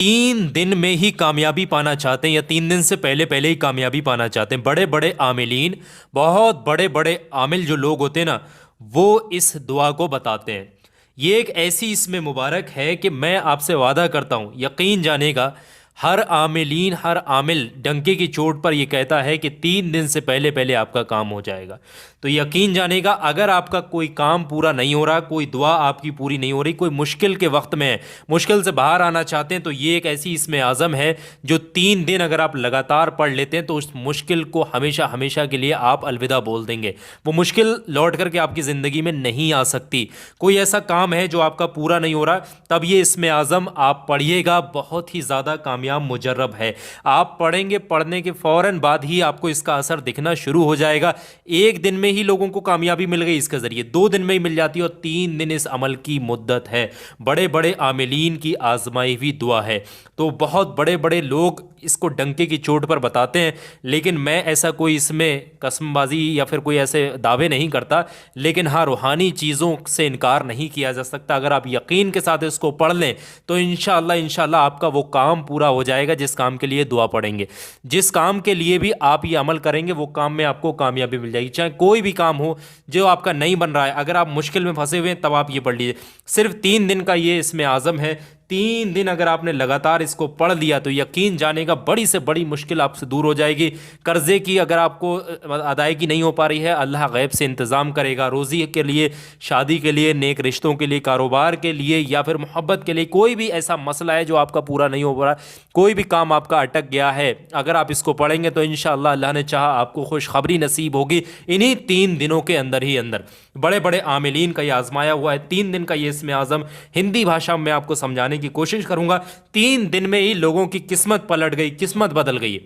3 दिन में ही कामयाबी पाना चाहते हैं या 3 दिन से पहले पहले ही कामयाबी पाना चाहते हैं, बड़े बड़े आमिलीन, बहुत बड़े बड़े आमिल जो लोग होते हैं ना, वो इस दुआ को बताते हैं। ये एक ऐसी इसमें मुबारक है कि मैं आपसे वादा करता हूँ, यकीन जानेगा, हर आमिलीन, हर आमिल डंके की चोट पर यह कहता है कि 3 दिन से पहले पहले आपका काम हो जाएगा। तो यकीन जानेगा, अगर आपका कोई काम पूरा नहीं हो रहा, कोई दुआ आपकी पूरी नहीं हो रही, कोई मुश्किल के वक्त में है, मुश्किल से बाहर आना चाहते हैं, तो ये एक ऐसी इसमें आज़म है जो 3 दिन अगर आप लगातार पढ़ लेते हैं तो उस मुश्किल को हमेशा हमेशा के लिए आप अलविदा बोल देंगे। वो मुश्किल लौट करके आपकी ज़िंदगी में नहीं आ सकती। कोई ऐसा काम है जो आपका पूरा नहीं हो रहा, तब ये इसमें आज़म आप पढ़िएगा, बहुत ही ज़्यादा कामयाब मुजर्रब है। आप पढ़ेंगे, पढ़ने के फ़ौरन बाद ही आपको इसका असर दिखना शुरू हो जाएगा। एक दिन में ही लोगों को कामयाबी मिल गई इसके ज़रिए, 2 दिन में ही मिल जाती है, और 3 दिन इस अमल की मुद्दत है। बड़े बड़े आमिलीन की आजमाई हुई दुआ है। तो बहुत बड़े बड़े लोग इसको डंके की चोट पर बताते हैं, लेकिन मैं ऐसा कोई इसमें कसमबाजी या फिर कोई ऐसे दावे नहीं करता। लेकिन हाँ, रूहानी चीज़ों से इनकार नहीं किया जा सकता। अगर आप यकीन के साथ इसको पढ़ लें तो इंशाअल्लाह इंशाअल्लाह आपका वो काम पूरा हो जाएगा जिस काम के लिए दुआ पढ़ेंगे। जिस काम के लिए भी आप ये अमल करेंगे वो काम में आपको कामयाबी मिल जाएगी। चाहे कोई भी काम हो जो आपका नहीं बन रहा है, अगर आप मुश्किल में फंसे हुए हैं तब आप ये पढ़ लीजिए। सिर्फ 3 दिन का ये इसमें आज़म है। 3 दिन अगर आपने लगातार इसको पढ़ लिया तो यकीन जानेगा बड़ी से बड़ी मुश्किल आपसे दूर हो जाएगी। कर्जे की अगर आपको अदायगी नहीं हो पा रही है, अल्लाह गैब से इंतज़ाम करेगा। रोज़ी के लिए, शादी के लिए, नेक रिश्तों के लिए, कारोबार के लिए या फिर मोहब्बत के लिए, कोई भी ऐसा मसला है जो आपका पूरा नहीं हो पा रहा, कोई भी काम आपका अटक गया है, अगर आप इसको पढ़ेंगे तो इंशाअल्लाह अल्लाह ने चाहा आपको खुशखबरी नसीब होगी इन्हीं 3 दिनों के अंदर ही अंदर। बड़े बड़े आमिलीन का ये आजमाया हुआ है। 3 दिन का ये इसमें आज़म हिंदी भाषा में आपको समझाने की कोशिश करूंगा। 3 दिन में ही लोगों की किस्मत पलट गई, किस्मत बदल गई।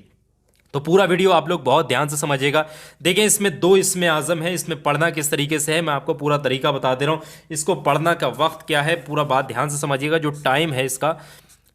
तो पूरा वीडियो आप लोग बहुत ध्यान से समझिएगा। देखें, इसमें 2 इसमें आज़म है। इसमें पढ़ना किस तरीके से है मैं आपको पूरा तरीका बता दे रहा हूँ। इसको पढ़ना का वक्त क्या है, पूरा बात ध्यान से समझिएगा। जो टाइम है इसका,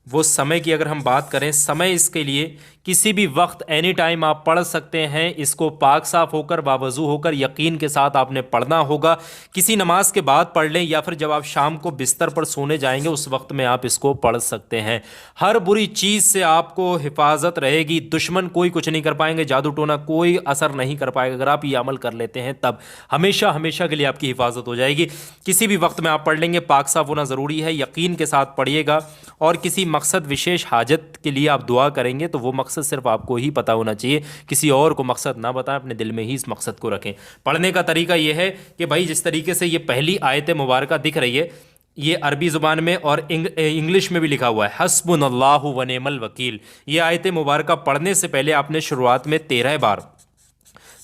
वो समय की अगर हम बात करें, समय इसके लिए किसी भी वक्त एनी टाइम आप पढ़ सकते हैं। इसको पाक साफ होकर, बावजू होकर, यकीन के साथ आपने पढ़ना होगा। किसी नमाज के बाद पढ़ लें या फिर जब आप शाम को बिस्तर पर सोने जाएंगे उस वक्त में आप इसको पढ़ सकते हैं। हर बुरी चीज़ से आपको हिफाजत रहेगी। दुश्मन कोई कुछ नहीं कर पाएंगे, जादू टोना कोई असर नहीं कर पाएगा। अगर आप ये अमल कर लेते हैं तब हमेशा हमेशा के लिए आपकी हिफाजत हो जाएगी। किसी भी वक्त में आप पढ़ लेंगे। पाक साफ होना ज़रूरी है, यकीन के साथ पढ़िएगा। और किसी मकसद, विशेष हाजत के लिए आप दुआ करेंगे तो वो मकसद सिर्फ आपको ही पता होना चाहिए, किसी और को मकसद ना बताएं, अपने दिल में ही इस मकसद को रखें। पढ़ने का तरीका यह है कि भाई जिस तरीके से ये पहली आयत मुबारका दिख रही है, ये अरबी ज़ुबान में और इंग्लिश में भी लिखा हुआ है, हस्बुनल्लाहु व निअमल वकील। ये आयत मुबारका पढ़ने से पहले आपने शुरुआत में 13 बार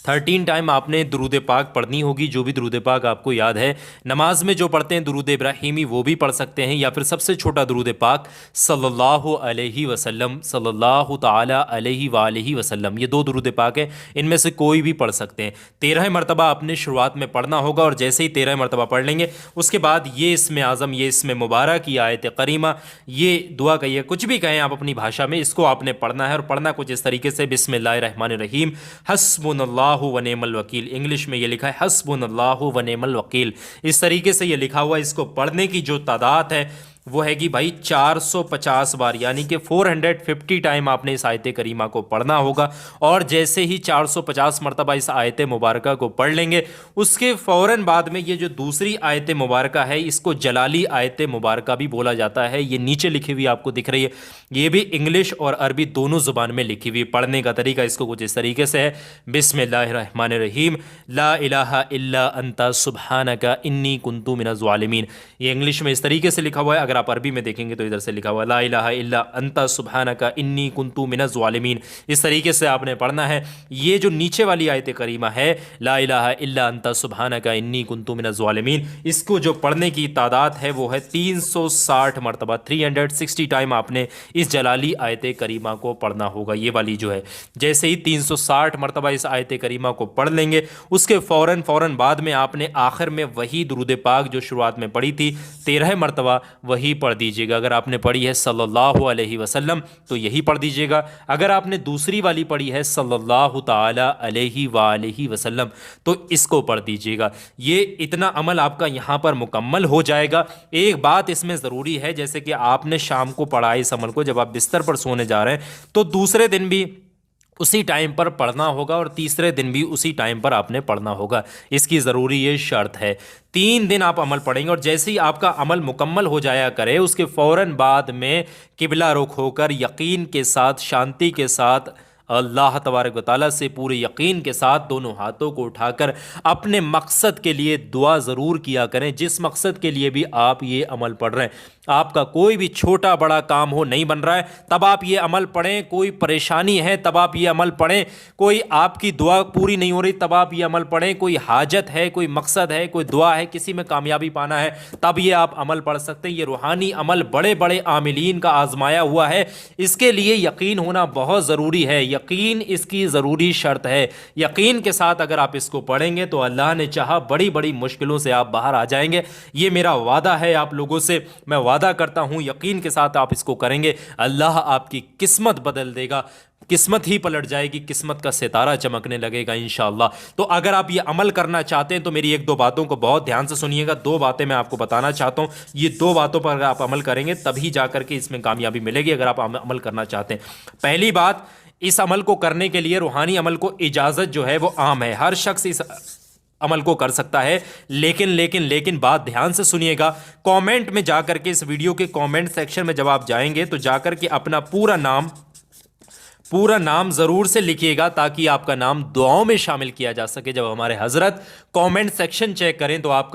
13 टाइम आपने दुरूद पाक पढ़नी होगी। जो भी दुरूद पाक आपको याद है, नमाज में जो पढ़ते हैं दुरूद इब्राहिमी वो भी पढ़ सकते हैं, या फिर सबसे छोटा दुरूद पाक सल्लल्लाहु अलैहि वसल्लम, सल्लल्लाहु ताला अलैहि वालैहि वसल्लम, ये 2 दुरूद पाक हैं। इनमें से कोई भी पढ़ सकते हैं। 13 मरतबा आपने शुरुआत में पढ़ना होगा, और जैसे ही 13 मरतबा पढ़ लेंगे उसके बाद ये इसमें आज़म, ये इसमें मुबारक, ये आयत करीमा, ये दुआ कहिए, कुछ भी कहें आप अपनी भाषा में, इसको आपने पढ़ना है। और पढ़ना कुछ इस तरीके से, बिस्मिल्लाहिर्रहमानिर्रहीम, हस्बुनल्लाहु व निअमल वकील। इंग्लिश में ये लिखा है हस्बुनल्लाहु व निअमल वकील। इस तरीके से ये लिखा हुआ है। इसको पढ़ने की जो तादाद है वो है कि भाई 450 बार, यानी कि 450 टाइम आपने इस आयत करीमा को पढ़ना होगा। और जैसे ही 450 मरतबा इस आयत मुबारका को पढ़ लेंगे उसके फ़ौरन बाद में ये जो दूसरी आयत मुबारका है, इसको जलाली आयत मुबारका भी बोला जाता है। ये नीचे लिखी हुई आपको दिख रही है, ये भी इंग्लिश और अरबी दोनों ज़ुबान में लिखी हुई। पढ़ने का तरीका इसको कुछ इस तरीके से है, बिस्मिल्लाहिर्रहमानिर्रहीम, ला इलाहा इल्ला अंता सुब्हानका इन्नी कुन्तु मिनज़ ज़ालिमीन। ये इंग्लिश में इस तरीके से लिखा हुआ है। अगर आप अरबी में देखेंगे तो इधर से लिखा हुआ ला इलाहा इल्ला अंता सुब्हानका इन्नी कुन्तु मिनज़ ज़ालिमीन। इस तरीके से आपने पढ़ना है। ये जो नीचे वाली आयत करीमा है, ला इलाहा इल्ला अंता सुब्हानका इन्नी कुन्तु मिनज़ ज़ालिमीन, इसको जो पढ़ने की तादाद है वो है 360 मरतबा, 360 टाइम आपने इस जलाली आयत करीमा को पढ़ना होगा। ये वाली जो है, जैसे ही 360 मरतबा इस आयत करीमा को पढ़ लेंगे उसके फ़ौरन बाद में आपने आखिर में वही दुरूद पाक जो शुरुआत में पढ़ी थी 13 मरतबा, वही वही पढ़ दीजिएगा। अगर आपने पढ़ी है सल्लल्लाहु अलैहि वसल्लम तो यही पढ़ दीजिएगा। अगर आपने दूसरी वाली पढ़ी है सल्लल्लाहु ताला अलैहि वसल्लम तो इसको पढ़ दीजिएगा। ये इतना अमल आपका यहाँ पर मुकम्मल हो जाएगा। एक बात इसमें ज़रूरी है, जैसे कि आपने शाम को पढ़ा इस अमल को, जब आप बिस्तर पर सोने जा रहे हैं तो दूसरे दिन भी उसी टाइम पर पढ़ना होगा और तीसरे दिन भी उसी टाइम पर आपने पढ़ना होगा। इसकी ज़रूरी ये शर्त है। 3 दिन आप अमल पढ़ेंगे और जैसे ही आपका अमल मुकम्मल हो जाया करे उसके फ़ौरन बाद में किबला रुख होकर यकीन के साथ, शांति के साथ, अल्लाह तबारक व तआला से पूरे यकीन के साथ दोनों हाथों को उठाकर अपने मकसद के लिए दुआ ज़रूर किया करें। जिस मकसद के लिए भी आप ये अमल पढ़ रहे हैं, आपका कोई भी छोटा बड़ा काम हो, नहीं बन रहा है, तब आप ये अमल पढ़ें। कोई परेशानी है तब आप ये अमल पढ़ें। कोई आपकी दुआ पूरी नहीं हो रही तब आप ये अमल पढ़ें। कोई हाजत है, कोई मकसद है, कोई दुआ है, किसी में कामयाबी पाना है, तब ये आप अमल पढ़ सकते हैं। ये रूहानी अमल बड़े बड़े आमिलीन का आजमाया हुआ है। इसके लिए यकीन होना बहुत ज़रूरी है। यकीन इसकी ज़रूरी शर्त है। यकीन के साथ अगर आप इसको पढ़ेंगे तो अल्लाह ने चाहा बड़ी बड़ी मुश्किलों से आप बाहर आ जाएंगे। ये मेरा वादा है आप लोगों से। मैं वादा करता हूँ यकीन के साथ आप इसको करेंगे, अल्लाह आपकी किस्मत बदल देगा। किस्मत ही पलट जाएगी, किस्मत का सितारा चमकने लगेगा इंशाअल्लाह। तो अगर आप ये अमल करना चाहते हैं तो मेरी 1-2 बातों को बहुत ध्यान से सुनिएगा। 2 बातें मैं आपको बताना चाहता हूँ। ये 2 बातों पर अगर आप अमल करेंगे तभी जा करके इसमें कामयाबी मिलेगी, अगर आप अमल करना चाहते हैं। पहली बात, इस अमल को करने के लिए, रूहानी अमल को, इजाज़त जो है वो आम है। हर शख्स इस अमल को कर सकता है। लेकिन बात ध्यान से सुनिएगा। कमेंट में जाकर के, इस वीडियो के कमेंट सेक्शन में जब आप जाएंगे तो जाकर के अपना पूरा नाम ज़रूर से लिखिएगा ताकि आपका नाम दुआओं में शामिल किया जा सके। जब हमारे हज़रत कमेंट सेक्शन चेक करें तो आपका